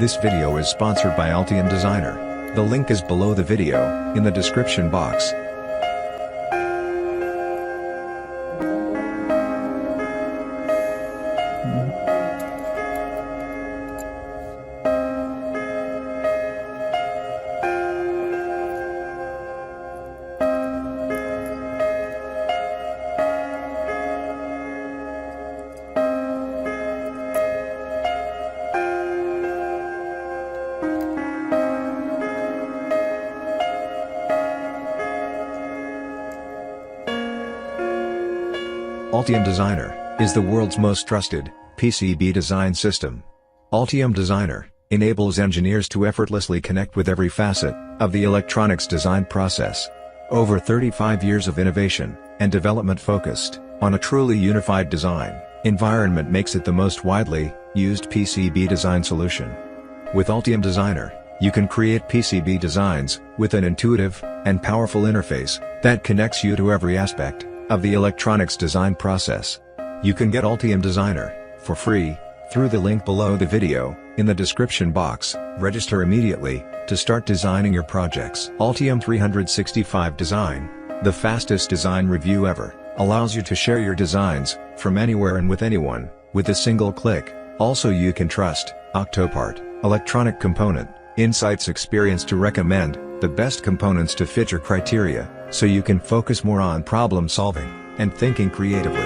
This video is sponsored by Altium Designer. The link is below the video, in the description box. Altium Designer is the world's most trusted PCB design system. Altium Designer enables engineers to effortlessly connect with every facet of the electronics design process. Over 35 years of innovation and development focused on a truly unified design environment makes it the most widely used PCB design solution. With Altium Designer, you can create PCB designs with an intuitive and powerful interface that connects you to every aspect of the electronics design process. You can get Altium Designer for free through the link below the video in the description box. Register immediately to start designing your projects. Altium 365 Design, the fastest design review ever, allows you to share your designs from anywhere and with anyone with a single click. Also, you can trust Octopart electronic component insights experience to recommend the best components to fit your criteria, so you can focus more on problem solving and thinking creatively.